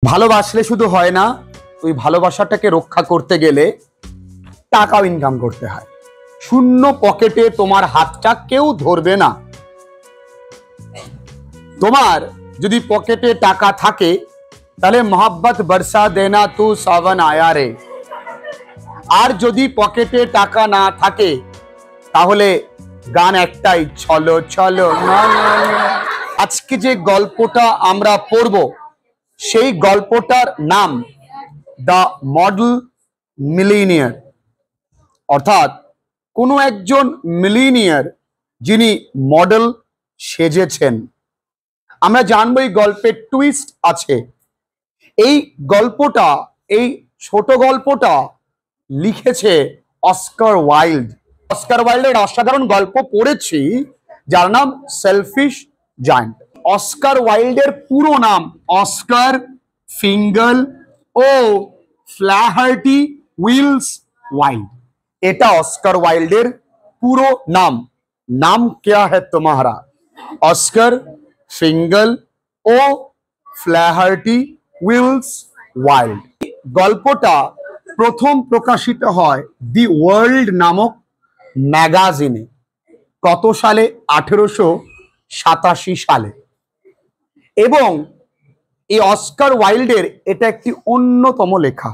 ভালোবাসলে শুধু হয় না, ওই ভালোবাসাটাকে রক্ষা করতে গেলে টাকাও ইনকাম করতে হয়। শূন্য পকেটে তোমার হাতটা কেউ ধরবে না। তোমার যদি পকেটে টাকা থাকে তাহলে মোহাব্বত বর্ষা দেনা তু সাवन আয়া রে। আর যদি পকেটে টাকা না থাকে তাহলে গান একটাই, চলো চলো না না না। আজকে যে গল্পটা আমরা পড়ব সেই গল্পটার নাম দ্য মডেল মিলিনিয়ার, অর্থাৎ কোনো একজন মিলিনিয়ার যিনি মডেল সেজেছেন। আমরা জানবো এই গল্পের টুইস্ট আছে। এই গল্পটা, এই ছোট গল্পটা লিখেছে অস্কার ওয়াইল্ড। অস্কার ওয়াইল্ডের অসাধারণ গল্প পড়েছি যার নাম সেলফিশ জায়ান্ট। অস্কার ওয়াইল্ডের পুরো নাম অস্কার ফিঙ্গল ও ফ্ল্যাহার্টি উইলস ওয়াইল্ড। এটা অস্কার ওয়াইল্ডের পুরো নাম। নাম क्या है तुम्हारा? অস্কার ফিঙ্গল ও ফ্ল্যাহার্টি উইলস ওয়াইল্ড। গল্পটা প্রথম প্রকাশিত হয় দি ওয়ার্ল্ড নামক ম্যাগাজিনে। কত সালে? 1887 সালে। এবং এই অস্কার ওয়াইল্ডের এটা একটি অন্যতম লেখা।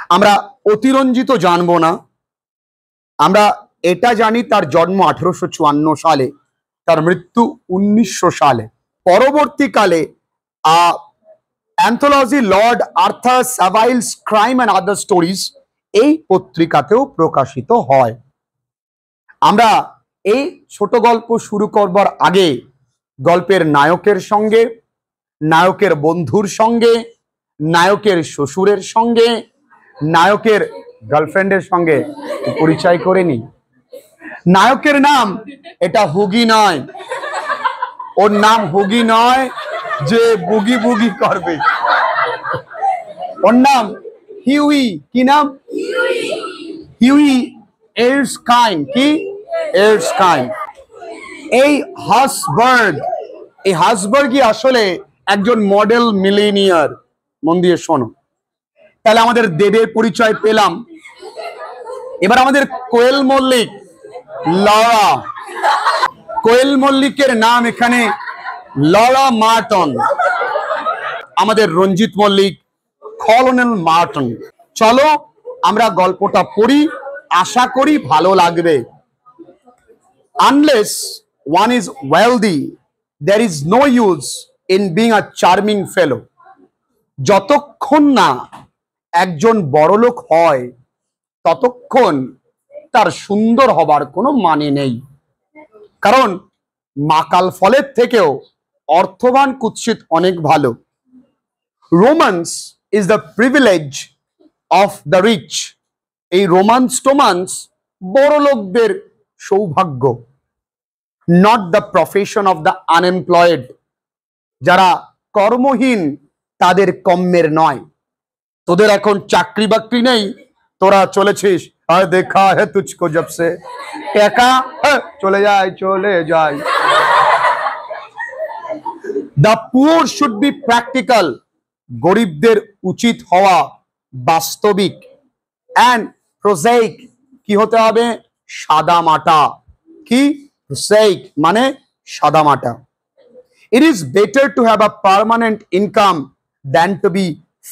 আমরা অতিরঞ্জিত জানবো না, আমরা এটা জানি তার জন্ম 1854 সালে, তার মৃত্যু 1900 সালে। পরবর্তীকালে anthology Lord Arthur Savile's Crime and Other Stories এই পত্রিকাতেও প্রকাশিত হয়। আমরা এই ছোট গল্প শুরু করবার আগে গল্পের নায়কের সঙ্গে, নায়কের বন্ধুর সঙ্গে, নায়কের শ্বশুরের সঙ্গে, নায়কের গার্লফ্রেন্ডের সঙ্গে পরিচয় করে নিই। নায়কের নাম এটা হুগি নয়, ওর নাম হুগি নয় যে বুগি বুগি করবে। ওর নাম হিউই। কি নাম? Huey Erskine. কি? এরস্কাইন। এই হাসবার্গ, এই হাসবার্গই আসলে একজন মডেল মিলিনিয়ার। মন দিয়ে শোনো। তাহলে আমাদের দেবের পরিচয় পেলাম। এবার আমাদের কোয়েল মল্লিক, লরা। কোয়েল মল্লিকের নাম এখানে লরা মার্টন। আমাদের রঞ্জিত মল্লিক, কলোনেল মার্টন। চলো আমরা গল্পটা পড়ি, আশা করি ভালো লাগবে। Unless one is wealthy, there is no use in being a charming fellow. যতক্ষণ না একজন বড়লোক হয় ততক্ষণ তার সুন্দর হবার কোনো মানে নেই। কারণ মাকাল ফলের থেকেও অর্থবান কুৎসিত অনেক ভালো। Romance is the privilege of the rich. এই রোমান্স টোমান্স বড় লোকদের সৌভাগ্য। Not the profession of the unemployed. যারা কর্মহীন তাদের কম্মের নয়। তোদের এখন চাকরি বাকরি নেই, তোরা চলেছিস আর দেখা হে তুঝকো জব সে, টাকা চলে যায় চলে যায়। The poor should be practical. গরিবদের উচিত হওয়া বাস্তবিক। অ্যান্ড প্রোজাইক। কি হতে হবে? সাদা মাটা। কি? প্রোজাইক মানে সাদা মাটা। It is better to have a permanent income than to be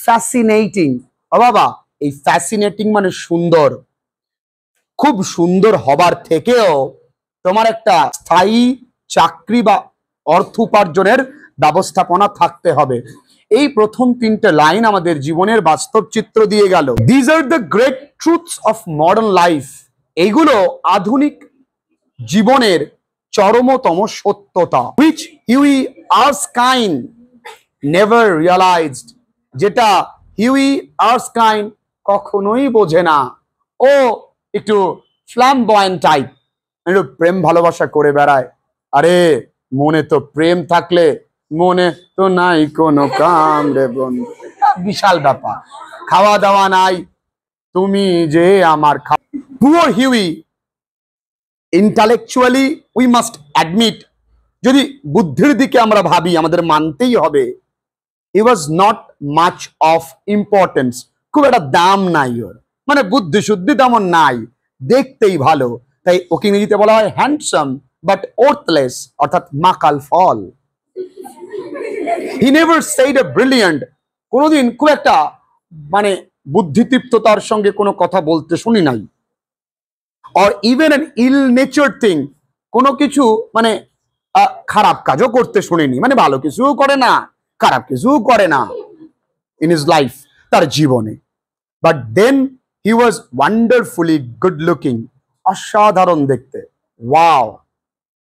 fascinating. ও বাবা, এই ফ্যাসিনেটিং মানে সুন্দর। খুব সুন্দর হবার থেকেও তোমার একটা স্থায়ী চাকরি বা অর্থ উপার্জনের ব্যবস্থাপনা থাকতে হবে। এই প্রথম তিনটে লাইন আমাদের জীবনের বাস্তব চিত্র দিয়ে গেল। These are the great truths of modern life. এইগুলো আধুনিক জীবনের চরমতম সত্যতা। Which Huey Erskine never realized. যেটা হিউই আর্সকাইন কখনোই বোঝে না। ও একটু ফ্ল্যামবয়েন্ট টাইপ, একটু প্রেম ভালোবাসা করে বেড়ায়। আরে মনে তো প্রেম থাকলে মনে তো নাই কোনো কাম রে বন্ধু। বিশাল ব্যাপার। খাওয়া দাওয়া নাই, তুমি যে আমার poor Hughie intellectually we must admit, যদি বুদ্ধির দিকে আমরা ভাবি আমাদের মানতেই হবে, he was not much of importance, খুব একটা দাম নাই ওর, মানে বুদ্ধি শুদ্ধি তেমন নাই, দেখতেই ভালো, তাই ওকে ইংরেজিতে বলা হয় হ্যান্ডসাম বাট ওর্থলেস, অর্থাৎ মাকাল ফল। He never said a brilliant, কোনোদিন খুব একটা মানে বুদ্ধিদীপ্ততার সঙ্গে কোনো কথা বলতে শুনি নাই। Or even an ill nature thing, কোনো কিছু মানে খারাপ কাজও করতে শুনিনি, মানে ভালো কিছুও করে না খারাপ কিছুও করে না ইন হিজ লাইফ, তার জীবনে। But then he was wonderfully good looking, অসাধারণ দেখতে, wow,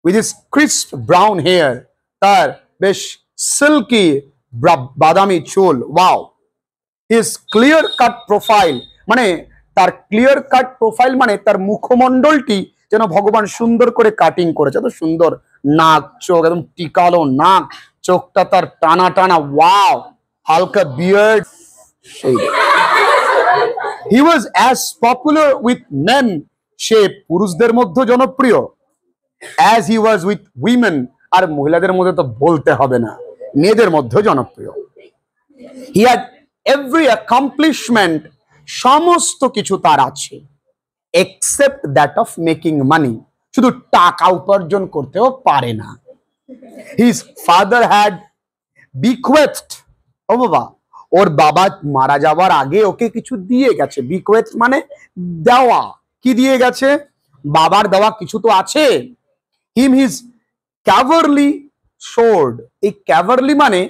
with his crisp brown hair, তার বেশ সিল্কি বাদামি চুল, wow, his clear cut profile, মানে তার ক্লিয়ার কাট প্রোফাইল মানে তার মুখমণ্ডলটি যেন ভগবান সুন্দর করে কাটিং করেছে, এত সুন্দর নাক, চোখ একদম টিকালো নাক, চোখটা তার টানা টানা, ওয়াও, হালকা বিয়ার্ড, সেই। He was as popular with men, সে পুরুষদের মধ্যে জনপ্রিয়, as he was with women, আর মহিলাদের মধ্যে তো বলতে হবে না, মেয়েদের মধ্যে জনপ্রিয়। হি হ্যাড এভরি অ্যাকমপ্লিশমেন্ট, সমস্ত কিছু তার আছে, এক্সেপ্ট দ্যাট অফ মেকিং মানি, শুধু টাকা উপার্জন করতেও পারে না। হিজ ফাদার হ্যাড বিকুয়েথড, ও বাবা, ওর বাবা মারা যাওয়ার আগে ওকে কিছু দিয়ে গেছে, বিকুয়েথ মানে দেওয়া, কি দিয়ে গেছে, বাবার দেওয়া কিছু তো আছে। হিম হিজ ক্যাভারলি সোর্ড, এই ক্যাভারলি মানে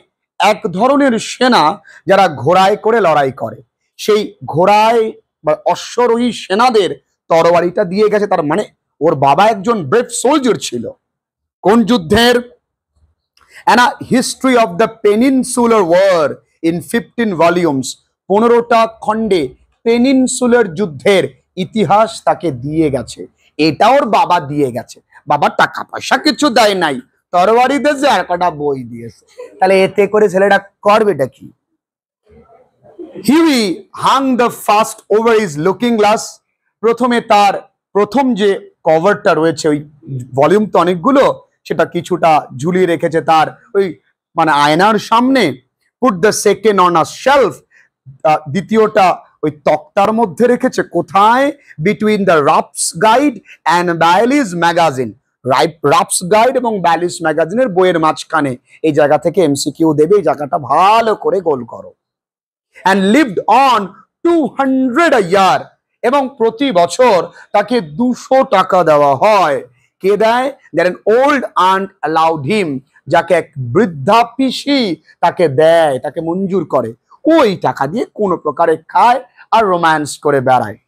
এক ধরনের সেনা যারা ঘোড়ায় করে লড়াই করে, সেই ঘোড়ায় বা অশ্বরোহী সেনাদের তরবারিটা দিয়ে গেছে, তার মানে ওর বাবা একজন ব্রেভ সোলজার ছিল। কোন যুদ্ধের? An history of the Peninsular War in 15 volumes, 15টা খণ্ডে পেনিনসুলার যুদ্ধের ইতিহাস তাকে দিয়ে গেছে, এটা ওর বাবা দিয়ে গেছে, বাবা টাকা পয়সা কিছু দেয় নাই, তরবারি দিয়েছে আর কটা বই দিয়েছে, তাহলে এতে করে ছেলেটা করবেটা কি? He hung the first over is looking glass, প্রথমে তার প্রথম যে কভারটা রয়েছে, ওই ভলিউম তো অনেকগুলো, সেটা কিছুটা ঝুলিয়ে রেখেছে তার ওই মানে আয়নার সামনে। Put the second on a shelf, দ্বিতীয়টা ওই তক্তার মধ্যে রেখেছে, কোথায়? Between the Ruff's Guide and Bailey's Magazine, Ruff's Guide এবং ব্যালিস ম্যাগাজিনের বইয়ের মাঝখানে, এই জায়গা থেকে এমসিকিউ দেবে, এই জায়গাটা ভালো করে গোল করো। and lived on 200 a year, এবং প্রতি বছর তাকে 200 টাকা দেওয়া হয়। কে দেয়? that an old aunt allowed him, যাকে এক বৃদ্ধা পিসি তাকে দেয়, তাকে মঞ্জুর করে, ওই টাকা দিয়ে কোনো প্রকারে খায় আর রোম্যান্স করে বেড়ায়।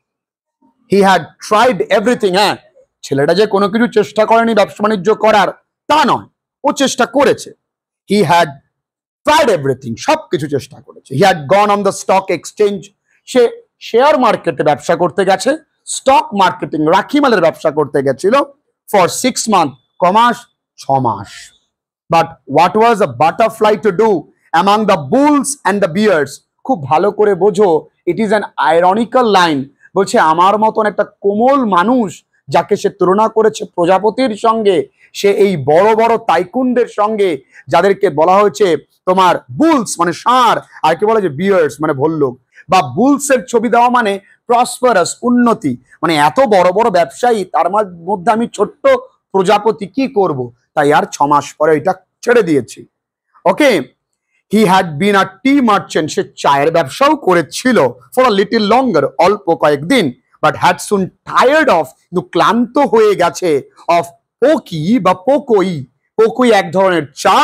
he had tried everything, হ্যাঁ, ছেলেটা যে কোনো কিছু চেষ্টা করেনি ব্যবসা বাণিজ্য করার তা নয়, ও চেষ্টা করেছে। he had tried everything, সবকিছু চেষ্টা করেছে। he had gone on the stock exchange, say share মার্কেটে ব্যবসা করতে গেছে, স্টক মার্কেটিং রাখিমালের ব্যবসা করতে গেছিল, for 6 months, কমাস 6 mass. but what was a butterfly to do among the bulls and the bears, খুব ভালো করে বোঝো, it is an ironical line, বলছে আমার মতন একটা কোমল মানুষ যাকে সে তুলনা করেছে প্রজাপতির সঙ্গে, সে এই বড় বড় টাইকুনদের সঙ্গে, যাদেরকে বলা হয়েছে তোমার বুলস মানে ষাঁড়, আর কি বলা হয়েছে বিয়ার্স মানে ভল্লুক, বা বুলস এর ছবি দেওয়া মানে প্রসপারাস, উন্নতি, মানে এত বড় বড় ব্যবসায়ী, তার মধ্যে আমি ছোট্ট প্রজাপতি কি করব, তাই আর 6 মাস পরে এটা ছেড়ে দিয়েছি। ওকে, he had been a T merchant, সে চায়ের ব্যবসাও করেছিল, ফর আ লিটল লঙ্গার, অল্প কয়েকদিন, but had soon tired of, কিন্তু ক্লান্ত হয়ে গেছে, অফ পোকি বা পোকই, পোকই এক ধরনের চা,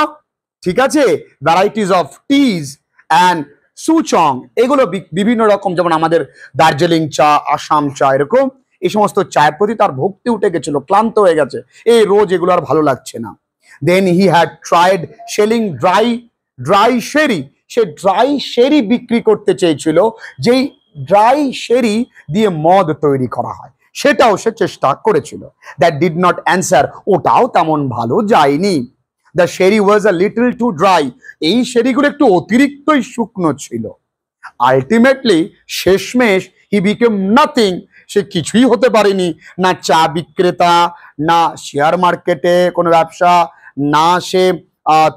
ঠিক আছে, ভ্যারাইটিস অফ টিজ অ্যান্ড সুচং, এগুলো বিভিন্ন রকম, যেমন আমাদের দার্জিলিং চা, আসাম চা, এরকম এই সমস্ত চায়ের প্রতি তার ভক্তি উঠে গেছিল, ক্লান্ত হয়ে গেছে, এই রোজ এগুলো আর ভালো লাগছে না। Then he had tried selling dry sherry, সে ড্রাই শেরি বিক্রি করতে চেয়েছিল, যেই ড্রাই শেরি দিয়ে মদ তৈরি করা হয়, সেটাও সে চেষ্টা করেছিল। দ্যাট ডিড নট অ্যান্সার, ওটাও তেমন ভালো যায়নি। The sherry was a little too dry, এই শেরিগুলো একটু অতিরিক্তই শুকনো ছিল। আলটিমেটলি শেষমেশ হি বিকেম নাথিং, সে কিছুই হতে পারেনি, না চা বিক্রেতা, না শেয়ার মার্কেটে কোনো ব্যবসা, না সে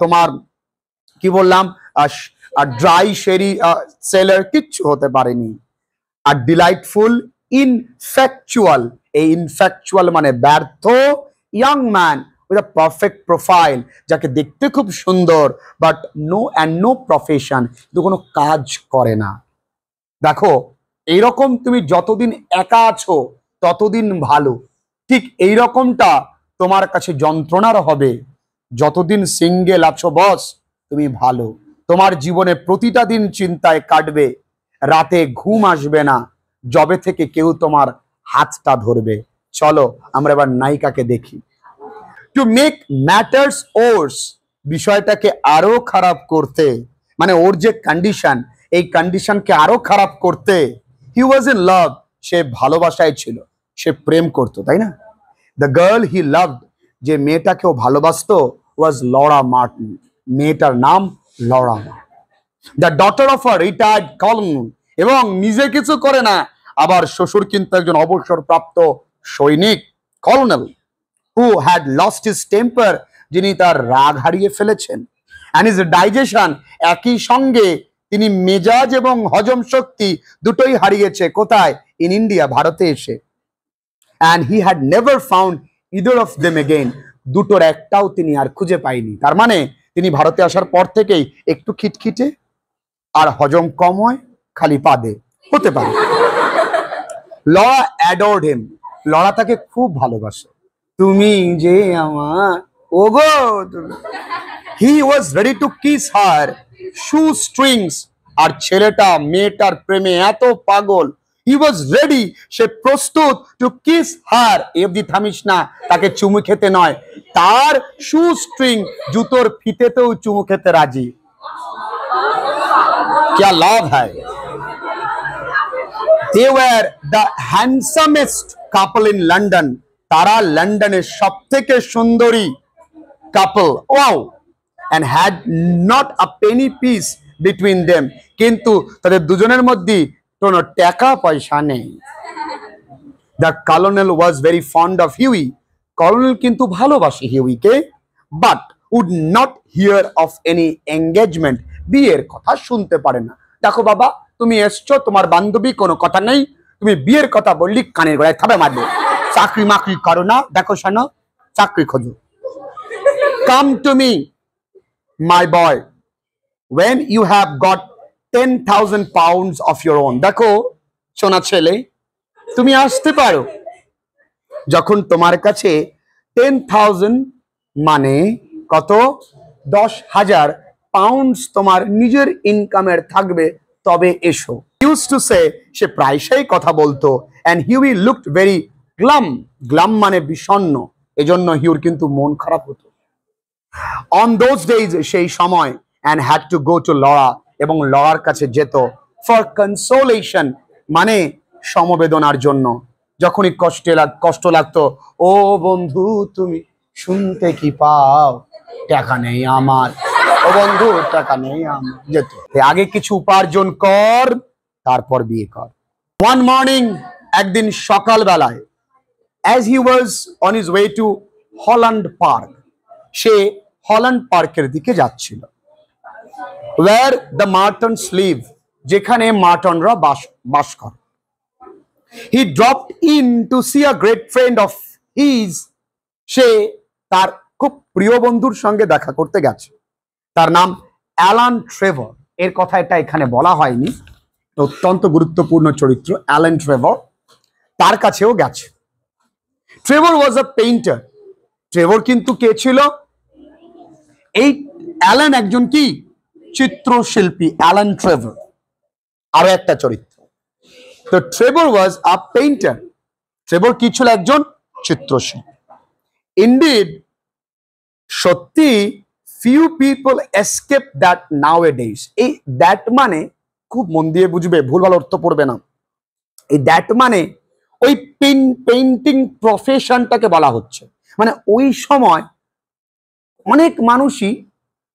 তোমার কি বললাম আর ড্রাই শেরি সেলার কিচ্ছু হতে পারেনি। আর ডিলাইটফুল ইনফ্যাকচুয়াল, এই ইনফ্যাকচুয়াল মানে ব্যর্থ, young man with a perfect profile, যাকে দেখতে খুব সুন্দর বাট নো প্রফেশন, কিন্তু কোনো কাজ করে না। দেখো, এইরকম তুমি যতদিন একা আছো ততদিন ভালো, ঠিক এইরকমটা তোমার কাছে যন্ত্রণার হবে যতদিন সিঙ্গেল আছো বস তুমি ভালো। তোমার জীবনে প্রতিটা দিন চিন্তায় কাটবে, রাতে ঘুম আসবে না যবে থেকে কেউ তোমার হাতটা ধরবে। চলো আমরা এবার নায়িকাকে দেখি। টু মেক ম্যাটার্স ওর্স, বিষয়টাকে আরো খারাপ করতে, মানে ওর যে কন্ডিশন, এই কন্ডিশনকে আরো খারাপ করতে, হি ওয়াজ ইন লাভ, সে ভালোবাসায় ছিল, সে প্রেম করতো, তাই না? দ্য গার্ল হি লাভড, যে মেয়েটাকে ও ভালোবাসতো, ওয়াজ লরা মার্টিন, মেয়েটার নাম Laura Martin. The daughter of a retired colonel, এবং নিজে কিছু করে না, আবার শ্বশুর কিন্তু একজন অবসরপ্রাপ্ত সৈনিক, colonel, who had lost his temper, যিনি তার রাগ হারিয়ে ফেলেছেন, and his digestion, একই সঙ্গে তিনি মেজাজ এবং হজম শক্তি দুটোই হারিয়েছে। কোথায়? ইন ইন্ডিয়া, ভারতে এসে। and he had never found either of them again, দুটোর একটাও তিনি আর খুঁজে পাইনি। তার মানে তিনি ভারতে আসার পর থেকেই একটু খিটখিটে আর হজম কম হয়, খালি পাদে হতে পারে। লরা অ্যাডোর্ড হিম, লরা তাকে খুব ভালোবাসে। তুমি যে আমার ওগো তুমি। He was ready to kiss her shoestrings, আর ছেলেটা মেয়েটার প্রেমে এত পাগল, হি ওয়াজ রেডি, সে প্রস্তুত, টু কিস হার, এফদি থামিস না, তাকে চুমু খেতে নয়, তার শু স্ট্রিং, জুতোর ফিতেতেও চুমু খেতে রাজি। क्या लाभ है। They were the handsomest couple in London, তারা লন্ডনের সবথেকে সুন্দরী কাপল, wow, and had not a penny piece between them, কিন্তু তাদের দুজনের মধ্যে কোনো টাকা পয়সা নেই। The colonel was very fond of Hughie, colonel কিন্তু ভালোবাসে হিউইকে, but would not hear of any engagement, বিয়ের কথা শুনতে পারে না। দেখো বাবা, তুমি এসছো, তোমার বান্ধবী, কোনো কথা নেই, তুমি বিয়ের কথা বললি কানের গলায় থাবা মারবে। চাকরি মাকরি করো না, দেখো শোনো, চাকরি খোঁজো। Come to me, my boy, when you have got 10,000 pounds of your own, দেখো সোনা ছেলে, তুমি আসতে পারো যখন তোমার কাছে 10,000 মানে কত, 10,000 পাউন্ডস তোমার নিজের ইনকামের থাকবে, তবে এসো। Used to say, সে প্রায়শই কথা বলতো, and Hughie looked very glum, glum মানে বিষণ্ণ, এজন্য হিউর কিন্তু মন খারাপ হতো। On those days, সেই সময়, and had to go to Laura, এবং লরার কাছে যেত, for consolation মানে সমবেদনার জন্য। যখনই কষ্ট লাগতো, ও বন্ধু তুমি শুনতে কি পাও, টাকা নেই আমার, ও বন্ধু টাকা নেই আমার, যেত। আগে কিছু উপার্জন কর, তারপর বিয়ে কর। One morning, একদিন সকাল বেলায়, as he was on his way to Holland Park, সে হল্যান্ড পার্কের দিকে যাচ্ছিল, where the Martins live, যেখানে মার্টনরা বাস করে। He dropped in to see a great friend of his, সে তার খুব প্রিয় বন্ধুর সঙ্গে দেখা করতে গেছে, তার নাম অ্যালান ট্রেভর। এর কথা এটা এখানে বলা হয়নি, অত্যন্ত গুরুত্বপূর্ণ চরিত্র অ্যালান ট্রেভর, তার কাছেও গেছে। ট্রেভর ওয়াজ আ পেইন্টার, ট্রেভর কিন্তু কে ছিল? এই অ্যালান একজন কি চিত্রশিল্পী, অ্যালান ট্রেভর আরো একটা চরিত্র। তো ট্রেভর ওয়াজ আ পেইন্টার, ট্রেভর কি ছিল? একজন চিত্রশিল্পী। ইনডিড, সত্যি, few people escape that nowadays, এই দ্যাট মানে খুব মন দিয়ে বুঝবে, ভুলভাল অর্থ পড়বে না। এই দ্যাট মানে ওই পেইন্টিং প্রফেশনটাকে বলা হচ্ছে, মানে ওই সময় অনেক মানুষই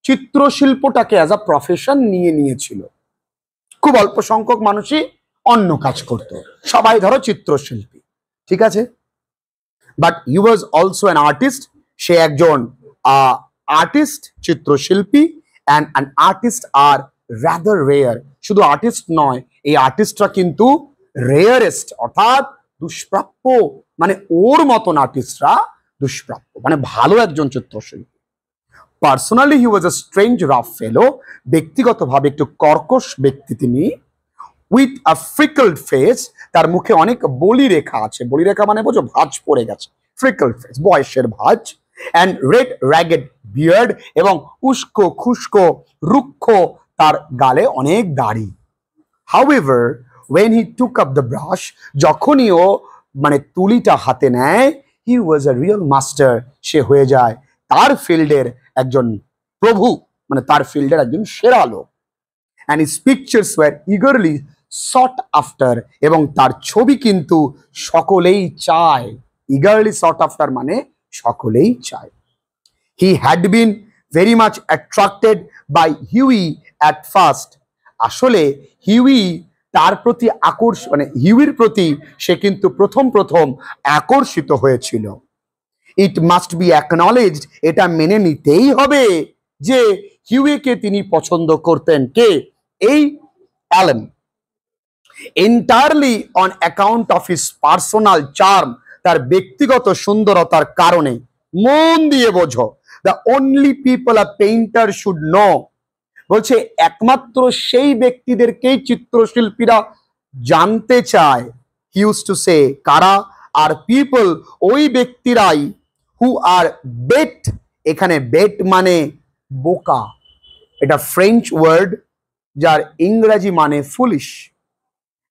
চিত্রশিল্পটাকে অ্যাজ আ প্রফেশন নিয়েছিল, খুব অল্প সংখ্যক মানুষই অন্য কাজ করত, সবাই ধরো চিত্রশিল্পী, ঠিক আছে। But he was also an artist, সে একজন আর্টিস্ট, চিত্রশিল্পী, and an artist are rather rare. শুধু আর্টিস্ট নয়, এই আর্টিস্টরা কিন্তু রেয়ারেস্ট, অর্থাৎ দুষ্প্রাপ্য। মানে ওর মতন আর্টিস্টরা দুষ্প্রাপ্য, মানে ভালো একজন চিত্রশিল্পী। Personally he was a strange rough fellow, ব্যক্তিগতভাবে একটু কর্কশ ব্যক্তি তিনি। উইথ আ ফ্রিকলড ফেস, তার মুখে অনেক বলি রেখা আছে। বলি রেখা মানে বোঝো, ভাঁজ পড়ে গেছে, ফ্রিকলড ফেস, বয়সের ভাঁজ। অ্যান্ড রেড র্যাগেড বিয়ার্ড, এবং উস্কো খুস্কো রুক্ষ তার গালে অনেক দাড়ি। However when he took up the brush, যখনই ও মানে তুলিটা হাতে নেয়, he was a real master, সে হয়ে যায় তার ফিল্ডের একজন প্রভু, মানে তার ফিল্ডের একজন সেরা লোক। and his pictures were eagerly sought after, এবং তার ছবি কিন্তু সকলেই চায়। eagerly sought after মানে সকলেই চায়। he had been very much attracted by Huey at first, আসলে হিউই তার প্রতি মানে হিউইর প্রতি সে কিন্তু প্রথম আকর্ষিত হয়েছিল। ইট মাস্ট বি অ্যাকনলেজড, এটা মেনে নিতেই হবে যে হিউইকে তিনি পছন্দ করতেন। কে? এই Alan. Entirely on account of his personal charm, তার ব্যক্তিগত সুন্দরতার কারণে। মন দিয়ে বোঝো, the only people a painter should know, বলছে একমাত্র সেই ব্যক্তিদেরকেই চিত্রশিল্পীরা জানতে চায়। হি ইউজ টু সে, কারা? আর পিপল, ওই ব্যক্তিরাই, হু আর বেট, এখানে বেট মানে বোকা, এটা ফ্রেঞ্চ ওয়ার্ড যার ইংরেজি মানে ফুলিশ।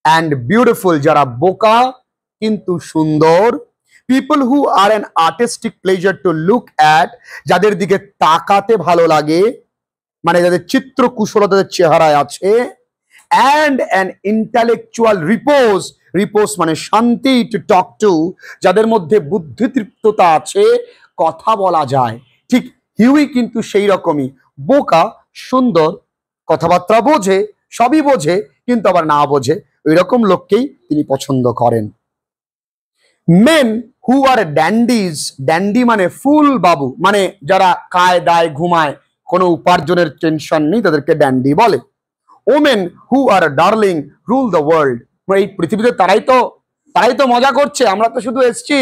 অ্যান্ড বিউটিফুল, যারা বোকা কিন্তু সুন্দর। People who are an artistic pleasure to look at, যাদের দিকে তাকাতে ভালো লাগে, মানে যাদের চিত্র কুশলতাদের চেহারায় আছে। অ্যান্ড অ্যান ইন্টালেকচুয়াল রিপোজ, রিপোজ মানে শান্তি, টু টক টু, যাদের মধ্যে বুদ্ধিতৃপ্ততা আছে, কথা বলা যায়। ঠিক হিউই কিন্তু সেই রকমই, বোকা, সুন্দর, কথাবার্তা বোঝে, সবই বোঝে, কিন্তু আবার না বোঝে, ওই রকম লোককেই তিনি পছন্দ করেন। মেন হু আর ড্যান্ডিজ, ড্যান্ডি মানে ফুল বাবু, মানে যারা খায় দায় ঘুমায়, কোনো উপার্জনের টেনশন নেই, তাদেরকে ড্যান্ডি বলে। Women who are darling rule the world, এই পৃথিবীতে তারাই তো মজা করছে, আমরা তো শুধু এসছি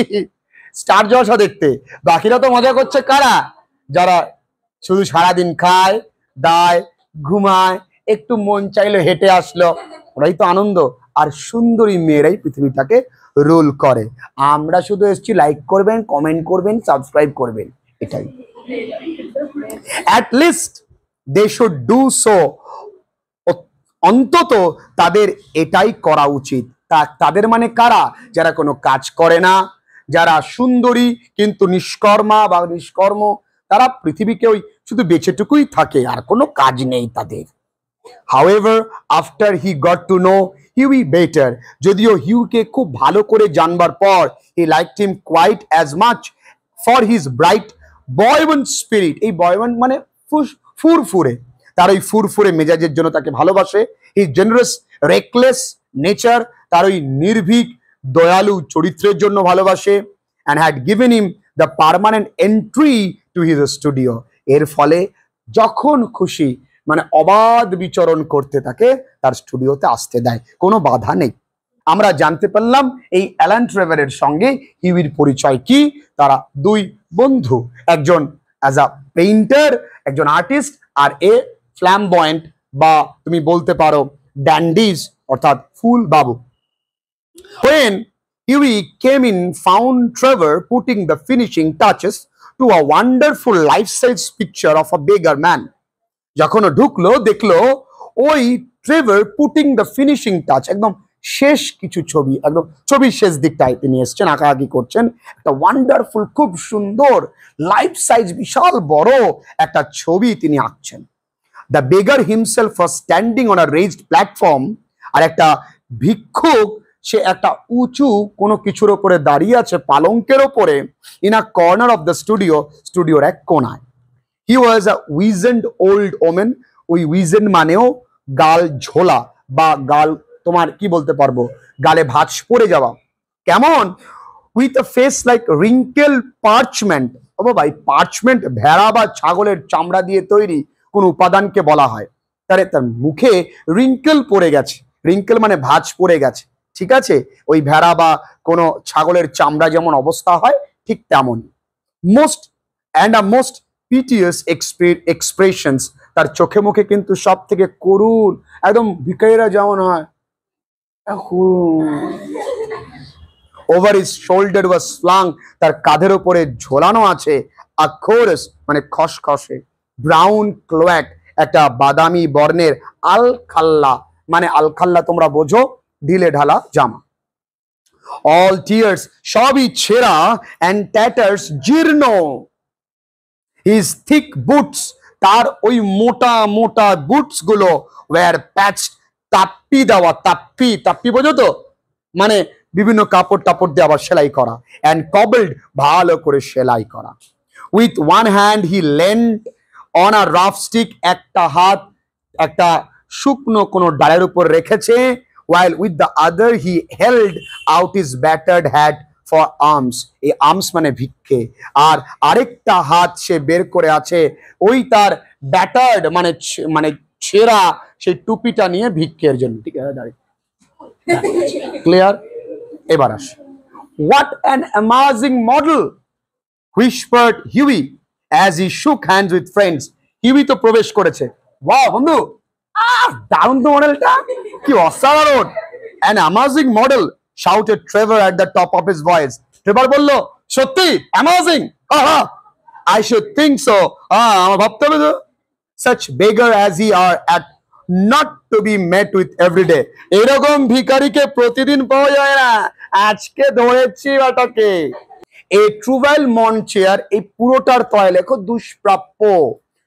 স্টার জলসা দেখতে, বাকিরা তো মজা করছে কারা? যারা শুধু সারাদিন খায় দায় ঘুমায়, একটু মন চাইলো হেঁটে আসলো, ওরাই তো আনন্দ। আর সুন্দরী মেয়েরাই পৃথিবীটাকে রুল করে। আমরা শুধু এসছি লাইক করবেন, কমেন্ট করবেন, সাবস্ক্রাইব করবেন, এটাই। At least they should do so, অন্তত তাদের এটাই করা উচিত। তাদের মানে কারা? যারা কোনো কাজ করে না, যারা সুন্দরী কিন্তু নিষ্কর্মা বা নিষ্কর্ম, তারা পৃথিবীকে ওই শুধু বেঁচেটুকুই থাকে, আর কোনো কাজ নেই তাদের। However after he got to know Hughie better, যদিও হিউকে খুব ভালো করে জানবার পর, he liked him quite as much for his bright buoyant spirit, এই বয়বন্ট মানে ফুরফুরে, তার ওই ফুরফুরে মেজাজের জন্য তাকে ভালোবাসে। হিজ জেনারাস রেকলেস নেচার, তার ওই নির্ভীক দয়ালু চরিত্রের জন্য ভালোবাসে। And had given him the permanent entry to his studio, এর ফলে যখন খুশি মানে অবাধ বিচরণ করতে তাকে তার স্টুডিওতে আসতে দেয়, কোনো বাধা নেই। আমরা জানতে পারলাম এই অ্যালান ট্রেভারের সঙ্গে হিউইর পরিচয় কি। তারা দুই বন্ধু, একজন অ্যাজ আ পেইন্টার, একজন আর্টিস্ট, আর এ ফ্ল্যামবয়েন্ট বা তুমি বলতে পারো ড্যান্ডিজ, অর্থাৎ ফুল বাবু। When Huey came in, found Trevor putting the finishing touches to a wonderful life-size picture of a beggar man. যখন ঢুকলো দেখলো ওই Trevor putting the finishing touch, একদম শেষ কিছু ছবি, একদম ছবির শেষ দিকটায় তিনি এসছেন, আঁকাআঁকি করছেন, একটা ওয়ান্ডারফুল খুব সুন্দর লাইফ সাইজ বিশাল বড় একটা ছবি তিনি আঁকছেন। The beggar himself was standing on a raised platform, আর একটা ভিক্ষুক সে একটা উঁচু কোনো কিছুর ওপরে দাঁড়িয়ে আছে, পালঙ্কের ওপরে, in a corner of the studio, স্টুডিওর এক কোনায়। হি ওয়াজ আ উইজেন্ড ওল্ড ওমেন, ওই উইজেন্ড মানেও গাল ঝোলা বা গাল তোমার কি বলতে পারবো, গালে ভাঁজ পড়ে যাওয়া। কেমন? With a face like wrinkle parchment, ও ভাই পার্চমেন্ট ভেড়া বা ছাগলের চামড়া দিয়ে তৈরি কোন উপাদানকে বলা হয়। তার মুখে রিঙ্কেল পড়ে গেছে, রিঙ্কেল মানে ভাঁজ পড়ে গেছে, ঠিক আছে, ওই ভেড়া বা কোনো ছাগলের চামড়া যেমন অবস্থা হয় ঠিক তেমন। মোস্ট মোস্ট পিটিয়াস এক্সপ্রেশনস, তার চোখে মুখে কিন্তু সব থেকে করুণ, একদম ভিখারিরা যেমন হয়। ওভার হিজ শোল্ডার ওয়াজ ফ্লাং, তার কাঁধের উপরে ঝোলানো আছে আ খোরস মানে খসখসে, ব্রাউন ক্লোয়াক একটা বাদামি বর্ণের আলখাল্লা, মানে আলখাল্লা তোমরা বোঝো, ঢিলে ঢালা জামা। অল টিয়ার্স, সবই ছেঁড়া, অ্যান্ড ট্যাটার্স, জীর্ণ। হিজ থিক বুটস, তার ওই মোটা মোটা বুটস গুলো ওয়ার প্যাচ, তাপ্পি দেওয়া, তাপ্পি, তাপ্পি বোঝো তো, মানে বিভিন্ন কাপড় টাপড় দিয়ে আবার সেলাই করা, অ্যান্ড কবলড, ভালো করে সেলাই করা। With one hand he lend on a rough stick, একটা হাত একটা শুকনো কোনো ডালের উপর রেখেছে, while with the other he held out his battered hat for alms, এই আর্মস মানে ভিক্ষে, আর আরেকটা হাত সে বের করে আছে ওই তার ব্যাটার্ড মানে মানে ছেঁড়া সেই টুপিটা নিয়ে ভিক্ষের জন্য, ঠিক আছে, দাঁড়িয়ে ক্লিয়ার। এবার আসে, what an amazing model whispered Huey as he shook hands with friends, Huey তো প্রবেশ করেছে, বাহ বন্ধু, দারুণ তো মডেলটা, কি অসাধারণ, an amazing model shouted Trevor at the top of his voice, Trevor বলল সত্যি amazing, I should think so, আমার ভাবতে হবে তো, such beggar as he are at not to be met with every day, এরকম ভিখারিকে প্রতিদিন পাওয়া যায় না, আজকে ধরেছি বাটাকে। এই ট্রুভেল মন চেয়ার, এই পুরোটার তয় লেখো দুষ্প্রাপ্য,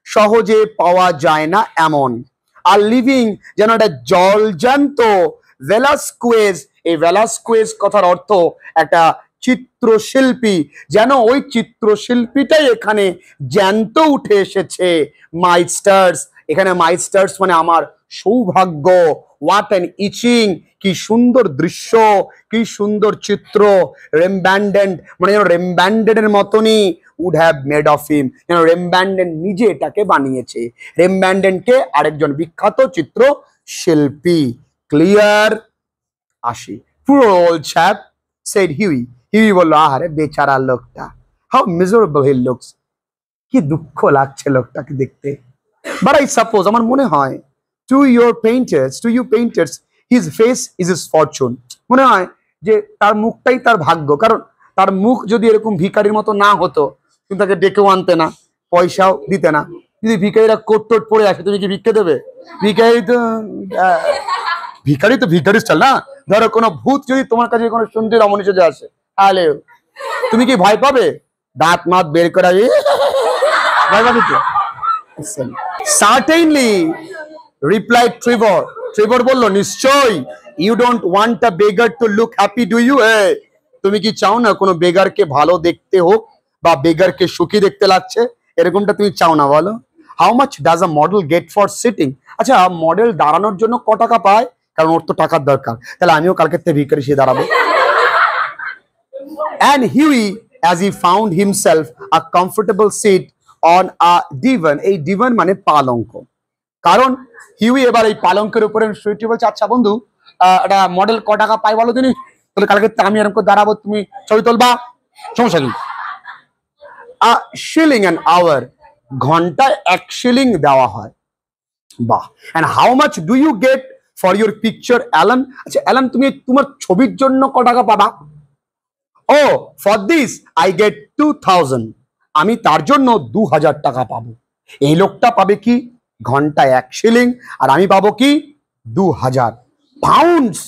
সহজে পাওয়া যায় না এমন, আর লিভিং যেন একটা জলজান্ত ভেলাস্কুয়েজ, এই ভেলাস্কুয়েজ কথার অর্থ একটা চিত্রশিল্পী, যেন ওই চিত্রশিল্পীটাই এখানে জ্যান্ত উঠে এসেছে। মাইস্টার্স, এখানে মাইস্টার্স মানে আমার সৌভাগ্য, হোয়াট অ্যান ইচিং, কি সুন্দর দৃশ্য, কি সুন্দর চিত্র, রেমব্যান্ডেন্ট মানে যেন রেমব্যান্ডেন্টের মতনই would have made of him, যেন রেমব্যান্ডেন্ট নিজে এটাকে বানিয়েছে, রেমব্যান্ডেন্টকে আরেকজন বিখ্যাত চিত্র শিল্পী। ক্লিয়ার? আসি, পুরো old chap said Huey, Huey বলল আহারে বেচারা লোকটা, হাউ মিজারেবল হি লুকস, কি দুঃখ লাগছে লোকটাকে দেখতে। বাট আই সাপোজ, আমার মনে হয়, to you painters his face is his fortune, মনে হয় যে তার মুখটাই তার ভাগ্য, কারণ তার মুখ যদি এরকম ভিখারির মতো না হতো তুমি তাকে ডেকেও আনতে না, পয়সাও দিতে না। যদি ভিখারিরা কোট টোট পরে আসে তুমি কি ভিক্ষে দেবে? ভিখারি তো ভিখারি স্টাইল না। ধরো কোনো ভূত যদি তোমার কাছে কোনো সুন্দর রমণী সেজে আসে, তাহলে তুমি কি ভয় পাবে? দাঁত মাত বের করা ভয় পাবে তো? Certainly, replied Trevor. Trevor বলল নিশ্চয়ই। You don't want a beggar to look happy, do you? তুমি কি চাও না কোনো বেগারকে ভালো দেখতে হোক বা বেগারকে সুখী দেখতে লাগছে, এরকমটা তুমি চাও না বলো? How much does a model get for sitting? আচ্ছা, মডেল দাঁড়ানোর জন্য ক টাকা পায়? কারণ ওর তো টাকার দরকার, তাহলে আমিও কালকে ভিখারি সে দাঁড়াবো। And Huey, as he found himself a comfortable seat on a divan, এই divan মানে পালঙ্ক, কারণ হিউই এবার এই পালঙ্কের উপরে শুয়ে বলছে আচ্ছা বন্ধু, একটা মডেল ক টাকা পাই বলো তুমি, তাহলে কালকে আমি এরকম দাঁড়াবো, তুমি ছবি তুলবা, সমস্যা কি? a shilling an hour, ঘন্টায় 1 শিলিং দেওয়া হয়। বাহ। and how much do you get for your picture, Alan? আচ্ছা অ্যালান, তুমি তোমার ছবির জন্য ক টাকা পাবা? Oh, for this I get 2000, আমি তার জন্য 2000 টাকা পাবো। এই লোকটা পাবে কি ঘন্টায় 1 শিলিং, আর আমি পাবো কি 2000 পাউন্ডস।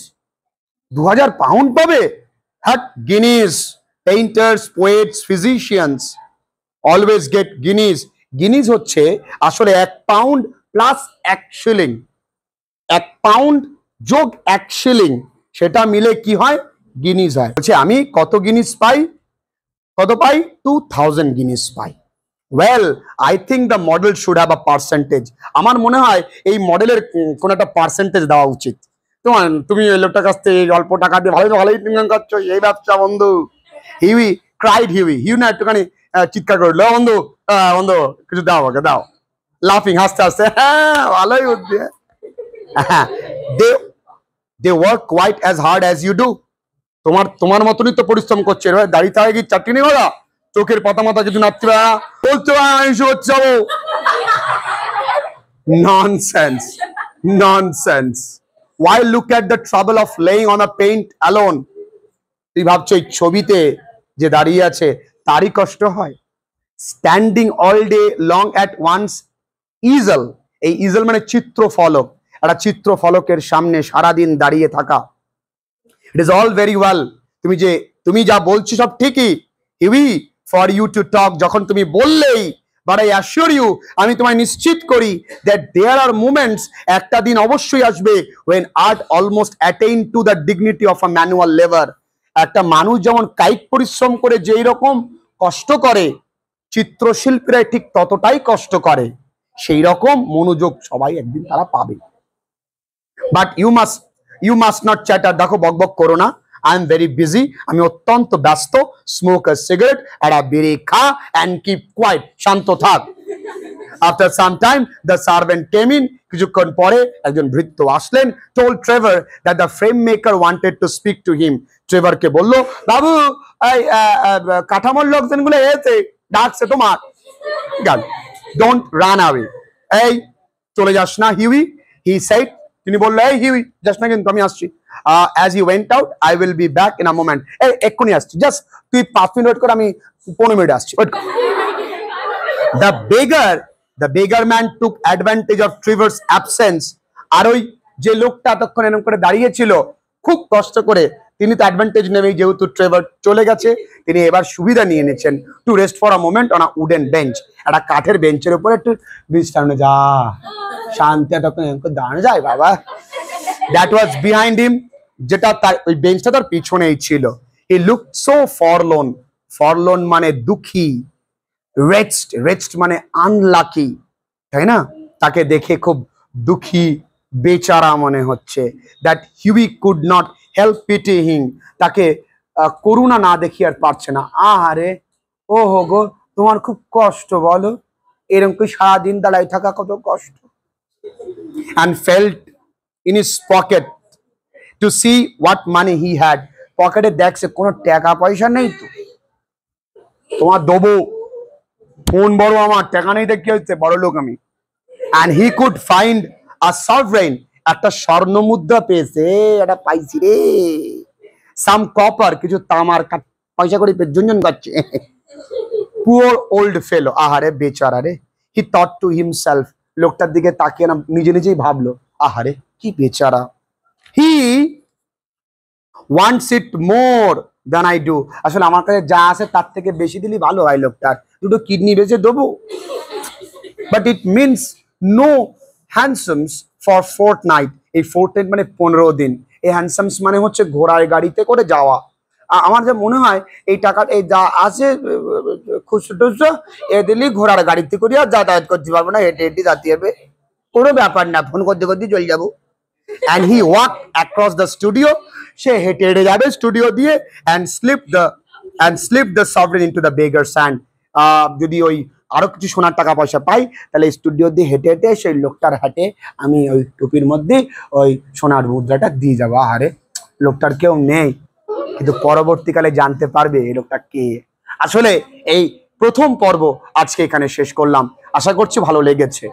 2000 পাউন্ড পাবে? হ্যাট, guineas. Painters, poets, physicians always get guineas. Guineas হচ্ছে আসলে 1 পাউন্ড প্লাস 1 শিলিং, 1 পাউন্ড যোগ 1 শিলিং, সেটা মিলে কি হয়? গিনিস হয়। বলছে আমি কত গিনিস পাই? কত পাই? 2000 Guinness pi. Well, I think the model should have a percentage, আমার মনে হয় এই মডেলের কোন একটা পার্সেন্টেজ দেওয়া উচিত। তুমি ওই লোকটার কাছ থেকে অল্প টাকা দিয়ে ভালোই ইনকাম করছো, এই ব্যবসা বন্ধু। হিউই ক্রাইড, হিউই না একটুখানি চিৎকার করলো, বন্ধু বন্ধু কিছু দাও, আমাকে দাও। লাফিং, হাসতে হাসতে, হ্যাঁ ভালোই বুদ্ধি। হ্যাঁ, they they work quite as hard as you do. তোমার মতনই তো পরিশ্রম করছে, দাঁড়িয়ে থাকে কি চাটনি ওরা, চোখের পাতা মাথা কিছু নাড়তে পারে না, বলতে হচ্ছে যাবো। Nonsense, nonsense. Why look at the trouble of laying on a paint alone? তুই ভাবছো এই ছবিতে যে দাঁড়িয়ে আছে তারই কষ্ট হয়? Standing all day long at one's easel, এই ইজল মানে চিত্রফলক, একটা চিত্রফলকের সামনে সারাদিন দাঁড়িয়ে থাকা। It is all very well, তুমি যা বলছো সব ঠিকই, Hughie, for you to talk, যখন তুমি বললেই, বাট আই অ্যাসিওর ইউ, আমি তোমায় নিশ্চিত করি, দ্যাট দেয়ার আর মোমেন্টস, একটা দিন অবশ্যই আসবে, when art almost attain to the dignity of a manual labor। একটা মানুষ যেমন কায়িক পরিশ্রম করে যেই রকম কষ্ট করে, চিত্রশিল্পীরা ঠিক ততটাই কষ্ট করে, সেই রকম মনোযোগ সবাই একদিন তারা পাবে। But you must not chatter, দেখো বকবক করো না, আই এম ভেরি বিজি, আমি অত্যন্ত ব্যস্ত, স্মোক আ সিগারেট, একটা বিড়ি খা, অ্যান্ড কিপ কোয়াইট, শান্ত থাক। After some time the servant came in, কিছুক্ষণ পরে একজন ভৃত্য আসলেন, told Trevor that the frame maker wanted to speak to him. ট্রেভারকে বললো, বাবু এই কাঠামোর লোকজনগুলো এসে ডাকছে তোমার। ডোন্ট রান অ্যাওয়ে, এই চলে যাস না হিউই, হি সেড, তিনি বললো, এই হিউই যাস না কিন্তু, আমি আসছি। As he went out, I will be back in a moment, এই এক্ষুনি আসছি, জাস্ট তুই 5 মিনিট ওয়েট কর, আমি 15 মিনিট আসছি, ওয়েট কর। The beggar man took advantage of Trevor's absence। আর ওই যে লোকটা এতক্ষণ এরকম করে দাঁড়িয়েছিল খুব কষ্ট করে, তিনি তো অ্যাডভান্টেজ নেবেই, যেহেতু ট্রেভার চলে গেছে, তিনি এবার সুবিধা নিয়ে নিয়েছেন, to rest for a moment on a wooden bench, একটা কাঠের বেঞ্চের উপরে একটু বিশ্রাম নিয়ে, যা শান্তি এতক্ষণ এরকম দাঁড়ানো যায় বাবা। দ্যাট ওয়াজ বিহাইন্ড হিম, যেটা তার ওই বেঞ্চটা তার পিছনেই ছিল। হি লুকড সো ফরলোন, ফরলোন মানে দুঃখী, রেস্ট মানে আনলাকি, তাই না? তাকে দেখে খুব দুঃখী বেচারা মনে হচ্ছে। That Hughie could not help pitying, তাকে করুণা না দেখি আর পারছে না। আহারে, ও হো গো, তোমার খুব কষ্ট বলো, এরকম কি সারাদিন দাঁড়াই থাকা কত কষ্ট। and felt in his pocket to see what money he had। পকেটে দেখছে কোনো টাকা পয়সা নেই তো, তোমার দেবো, ফোন বড়, আমার টাকা নেই, দেখি হচ্ছে বড় লোক আমি। and he could find a sovereign, একটা স্বর্ণ মুদ্রা পেয়েছে, এটা পাইছি রে, some copper, কিছু তামার পয়সা করে ঝুনঝুন করছে। poor old fellow, আহারে বেচারা রে। he thought to himself, লোকটার দিকে তাকিয়ে না নিজে নিজেই ভাবলো, আহারে কি বেচারা। he wants it more than I do, আসলে আমার কাছে যা আছে তার থেকে বেশি দিলে ভালো হয়, লোকটার দুটো কিডনি বেঁচে দেবো। but it means no hansoms for fortnight, এই fortnight মানে 15 দিন, এই হ্যান্ডসামস মানে হচ্ছে ঘোড়ার গাড়িতে করে যাওয়া। আমার যা মনে হয় এই টাকা এই যা আছে খুচরো টুচরো এ দিলেই ঘোড়ার গাড়িতে করে আর যাতায়াত করতে পারবো না, হেঁটে হেঁটে যেতে হবে, কোনো ব্যাপার না, ফোন করতে করতে চলে যাবো। and he walked across the studio, সে হেঁটে হেঁটে যাবে স্টুডিও দিয়ে, and slipped the sovereign into the beggar's hand। যদি ওই আরো কিছু সোনার টাকা পয়সা পাই, তাহলে স্টুডিও দিয়ে হেঁটে হেঁটে সেই লোকটার হাতে আমি ওই টুপির মধ্যে ওই সোনার মুদ্রাটা দিয়ে যাবো। আরে লোকটার কেউ নেই, কিন্তু পরবর্তীকালে জানতে পারবে এই লোকটা কে। আসলে এই প্রথম পর্ব আজকে এখানে শেষ করলাম, আশা করছি ভালো লেগেছে।